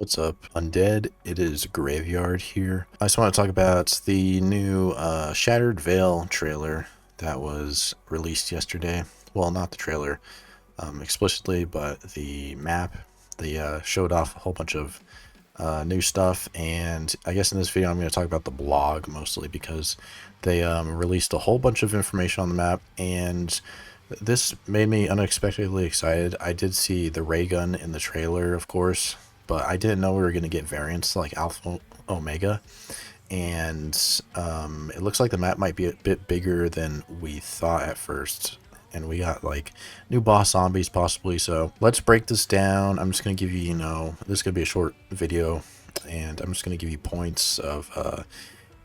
What's up, Undead? It is Graveyard here. I just want to talk about the new Shattered Veil trailer that was released yesterday. Well, not the trailer explicitly, but the map. They showed off a whole bunch of new stuff, and I guess in this video I'm going to talk about the blog mostly because they released a whole bunch of information on the map, and this made me unexpectedly excited. I did see the ray gun in the trailer, of course, but I didn't know we were going to get variants like Alpha Omega, and it looks like the map might be a bit bigger than we thought at first. And we got like new boss zombies possibly. So let's break this down. I'm just going to give you, this is going to be a short video, and I'm just going to give you points of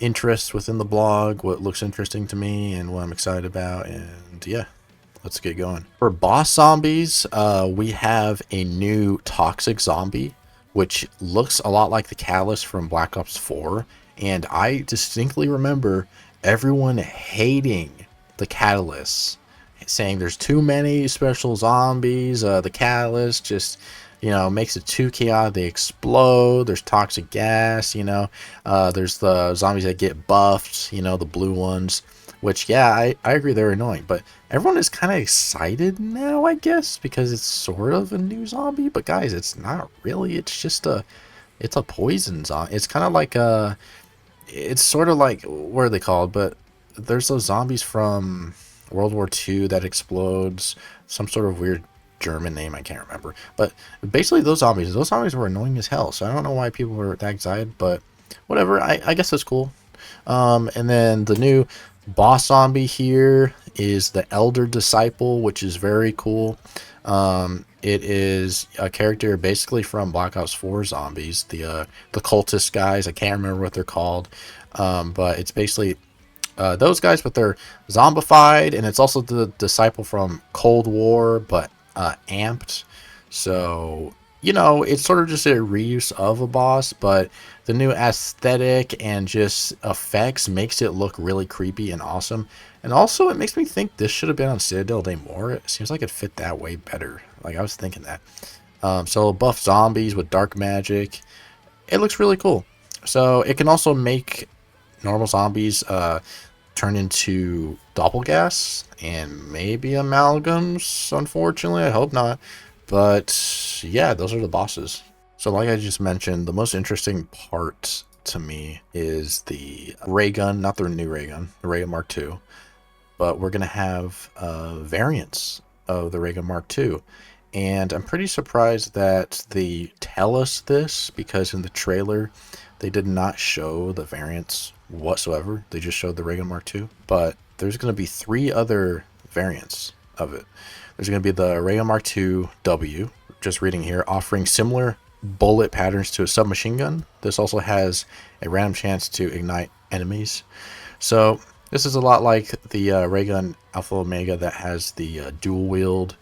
interest within the blog, what looks interesting to me and what I'm excited about. And yeah, let's get going. For boss zombies, we have a new toxic zombie, which looks a lot like the Catalyst from Black Ops 4. And I distinctly remember everyone hating the Catalyst, saying there's too many special zombies. The Catalyst just, makes it too chaotic. They explode. There's toxic gas, there's the zombies that get buffed, the blue ones, which, yeah, I agree they're annoying, but everyone is kind of excited now, I guess, because it's sort of a new zombie. But guys, it's not really. It's just it's a poison zombie. It's kind of like it's sort of like, what are they called? But there's those zombies from World War II that explodes, some sort of weird German name, I can't remember. But basically those zombies were annoying as hell. So I don't know why people were that excited, but whatever. I guess that's cool. And then the new boss zombie here is the Elder Disciple, which is very cool. It is a character basically from Black Ops 4 zombies, the cultist guys. I can't remember what they're called, but it's basically those guys, but they're zombified, and it's also the disciple from Cold War, but amped. So, it's sort of just a reuse of a boss, but the new aesthetic and just effects makes it look really creepy and awesome. And also, it makes me think this should have been on Citadel Day more. It seems like it fit that way better. Like, I was thinking that. So, buff zombies with dark magic. It looks really cool. So, it can also make normal zombies turn into doppelgas and maybe amalgams. Unfortunately, I hope not. But yeah, those are the bosses. So like I just mentioned, the most interesting part to me is the ray gun, not the new ray gun, the ray gun Mark II. But we're going to have variants of the ray gun Mark II. And I'm pretty surprised that they tell us this, because in the trailer, they did not show the variants whatsoever. They just showed the ray gun Mark II. But there's going to be 3 other variants of it. There's going to be the ray gun Mark II W, just reading here, offering similar bullet patterns to a submachine gun. This also has a random chance to ignite enemies. So this is a lot like the ray gun Alpha Omega that has the dual wield.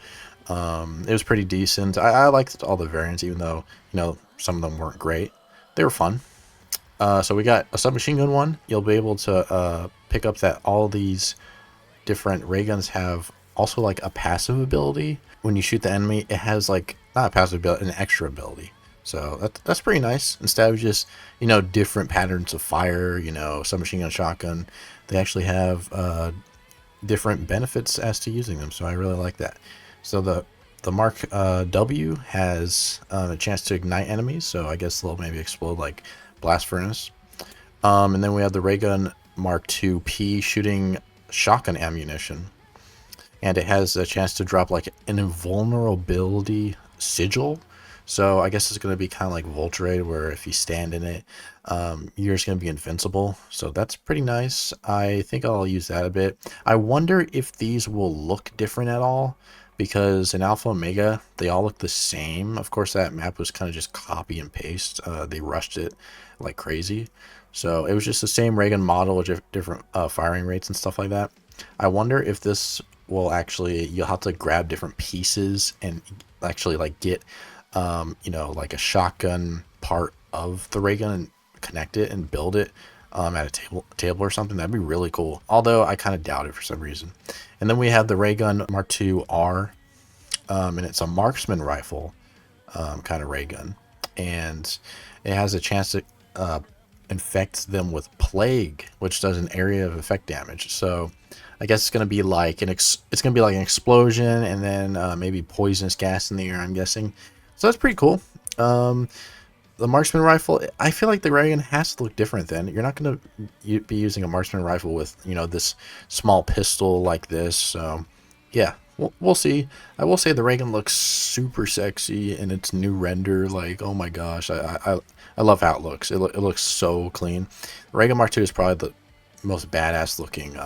It was pretty decent. I liked all the variants, even though, some of them weren't great. They were fun. So we got a submachine gun one. You'll be able to pick up that all these different ray guns have also like a passive ability. When you shoot the enemy, it has like, not a passive ability, an extra ability. So that's pretty nice. Instead of just, different patterns of fire, submachine gun, shotgun, they actually have different benefits as to using them. So I really like that. So the Mark W has a chance to ignite enemies. So I guess they'll maybe explode like blast furnace. And then we have the ray gun Mark II P shooting shotgun ammunition. And it has a chance to drop like an invulnerability sigil. So I guess it's going to be kind of like Voltrade, where if you stand in it, you're just going to be invincible. So that's pretty nice. I think I'll use that a bit. I wonder if these will look different at all, because in Alpha Omega, they all look the same. Of course, that map was kind of just copy and paste. They rushed it like crazy. So it was just the same ray gun model with different firing rates and stuff like that. I wonder if this will actually, you'll have to grab different pieces and actually like get, like a shotgun part of the ray gun and connect it and build it at a table or something. That'd be really cool. Although I kind of doubt it for some reason. And then we have the ray gun Mark II R, and it's a marksman rifle kind of ray gun. and it has a chance to infect them with plague, which does an area of effect damage. So I guess it's gonna be like it's gonna be like an explosion, and then maybe poisonous gas in the air, I'm guessing. So that's pretty cool. The marksman rifle, I feel like the ray gun has to look different. Then you're not going to be using a marksman rifle with, you know, this small pistol like this. So yeah, we'll see. I will say the ray gun looks super sexy in its new render. Like, oh my gosh, I love how it looks. It looks so clean. The ray gun Mark II is probably the most badass looking,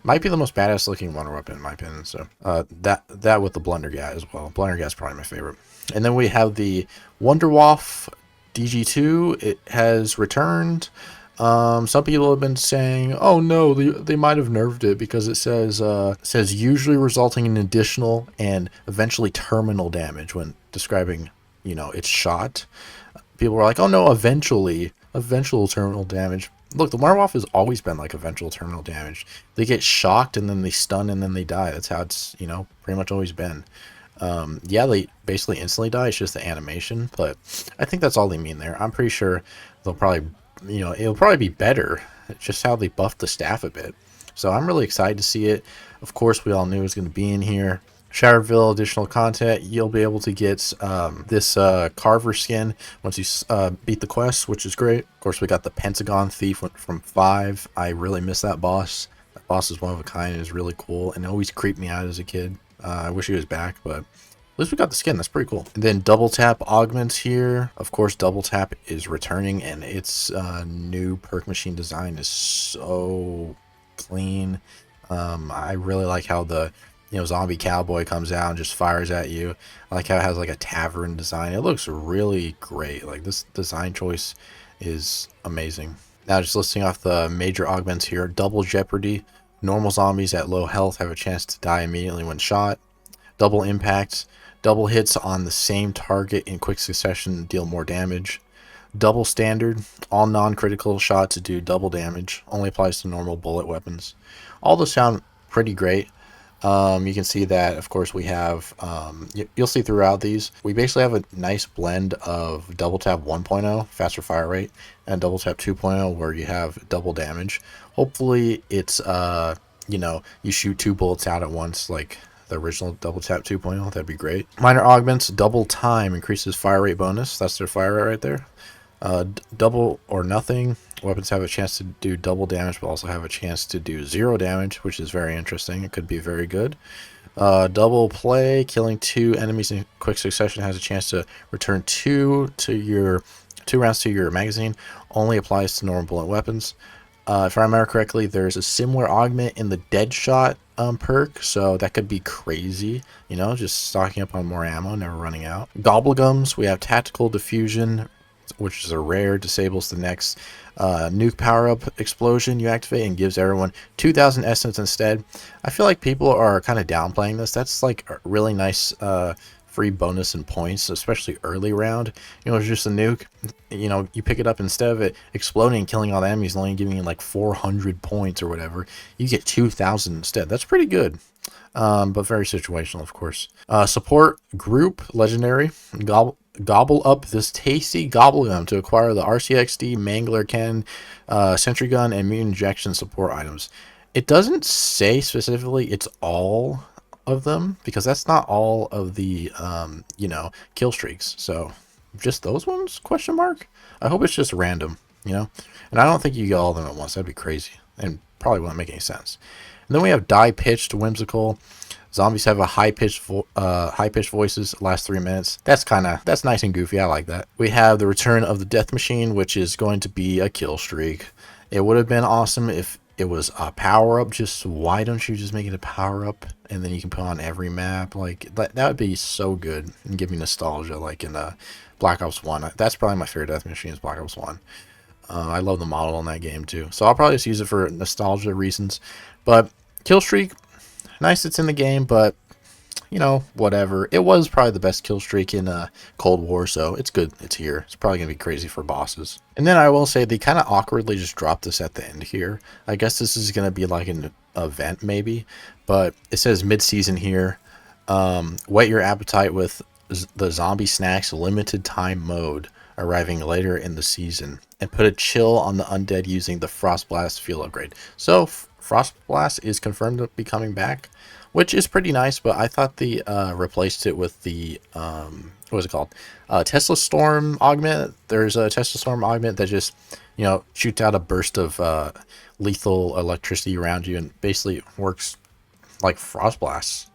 might be the most badass looking wonder weapon in my opinion. So that with the Blundergat as well. Blundergat is probably my favorite. And then we have the Wonderwaffe DG2. It has returned. Some people have been saying, oh no, they might have nerfed it because it says usually resulting in additional and eventually terminal damage when describing, you know, its shot. People were like, oh no, eventual terminal damage. Look, the Wonderwaffe has always been like eventual terminal damage. They get shocked and then they stun and then they die. That's how it's, you know, pretty much always been. Yeah, they basically instantly die. It's just the animation, but I think that's all they mean there. I'm pretty sure they'll probably, you know, it'll probably be better. It's just how they buffed the staff a bit. So I'm really excited to see it. Of course, we all knew it was going to be in here. Shattered additional content. You'll be able to get this Carver skin once you beat the quest, which is great. Of course, we got the Pentagon Thief from 5. I really miss that boss. That boss is one of a kind and is really cool and always creeped me out as a kid. I wish he was back, but at least we got the skin. That's pretty cool. And then double tap augments here. Of course, double tap is returning, and its new perk machine design is so clean. I really like how the, you know, zombie cowboy comes out and just fires at you. I like how it has like a tavern design. It looks really great. Like, this design choice is amazing. Now, just listing off the major augments here. Double Jeopardy. Normal zombies at low health have a chance to die immediately when shot. Double impact. Double hits on the same target in quick succession deal more damage. Double standard. All non-critical shots do double damage. Only applies to normal bullet weapons. All those sound pretty great. You can see that, of course, we have, you'll see throughout these, we basically have a nice blend of double tap 1.0, faster fire rate, and double tap 2.0, where you have double damage. Hopefully it's, you know, you shoot 2 bullets out at once, like the original double tap 2.0. That'd be great. Minor augments. Double time increases fire rate bonus. That's their fire rate right there. Double or nothing. Weapons have a chance to do double damage, but also have a chance to do 0 damage, which is very interesting. It could be very good. Double play. Killing 2 enemies in quick succession has a chance to return 2 rounds to your magazine. Only applies to normal bullet weapons. If I remember correctly, there's a similar augment in the Deadshot perk, so that could be crazy, you know, just stocking up on more ammo, never running out. Gobblegums, we have Tactical Diffusion, which is a rare, disables the next nuke power-up explosion you activate and gives everyone 2,000 essence instead. I feel like people are kind of downplaying this. That's like a really nice free bonus and points, especially early round. You know, it's just a nuke. You know, you pick it up, instead of it exploding and killing all the enemies and only giving you like 400 points or whatever, you get 2,000 instead. That's pretty good. But very situational, of course. Support group legendary. Gobble up this tasty gobblegum to acquire the RCXD, Mangler Cannon, Sentry Gun, and Mutant Injection support items. It doesn't say specifically it's all of them, because that's not all of the, you know, kill streaks. So just those ones, question mark? I hope it's just random, you know? And I don't think you get all of them at once. That'd be crazy and probably wouldn't make any sense. And then we have Die-Pitched Whimsical. Zombies have a high-pitched voices last 3 minutes. That's nice and goofy. I like that. We have the return of the Death Machine, which is going to be a kill streak. It would have been awesome if it was a power-up. Just why don't you just make it a power-up and then you can put on every map? Like, that would be so good and give me nostalgia, like in Black Ops 1. That's probably my favorite Death Machine is Black Ops 1. I love the model in that game too. So I'll probably just use it for nostalgia reasons. But kill streak, nice it's in the game, but you know, whatever. It was probably the best kill streak in Cold War, so it's good it's here. It's probably going to be crazy for bosses. And then I will say they kind of awkwardly just dropped this at the end here. I guess this is going to be like an event maybe, but it says mid-season here. Whet your appetite with the Zombie Snacks limited time mode. arriving later in the season, and put a chill on the undead using the Frostblast field upgrade. So Frostblast is confirmed to be coming back, which is pretty nice, but I thought the replaced it with the what was it called? Tesla Storm augment. There's a Tesla Storm augment that just, you know, shoots out a burst of lethal electricity around you and basically works like Frostblast.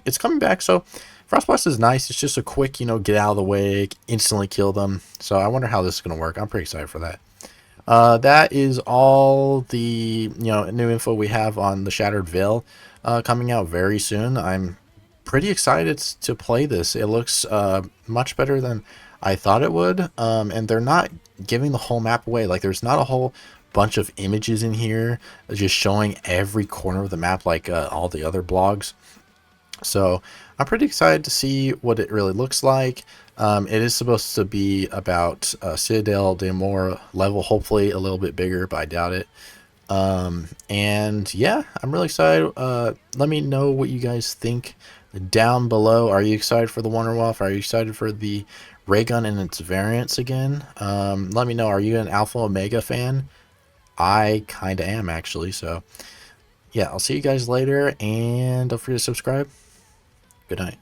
It's coming back, so Frostblast is nice. It's just a quick, you know, get out of the way, instantly kill them. So I wonder how this is going to work. I'm pretty excited for that. That is all the, you know, new info we have on the Shattered Veil coming out very soon. I'm pretty excited to play this. It looks much better than I thought it would, and they're not giving the whole map away. Like, there's not a whole bunch of images in here just showing every corner of the map like all the other blogs. So I'm pretty excited to see what it really looks like. It is supposed to be about Citadel de Mor level, hopefully a little bit bigger, but I doubt it. And yeah, I'm really excited. Let me know what you guys think down below. Are you excited for the Wunderwaffe? Are you excited for the ray gun and its variants again? Let me know. Are you an Alpha Omega fan? I kind of am, actually. So yeah, I'll see you guys later, and don't forget to subscribe. Good night.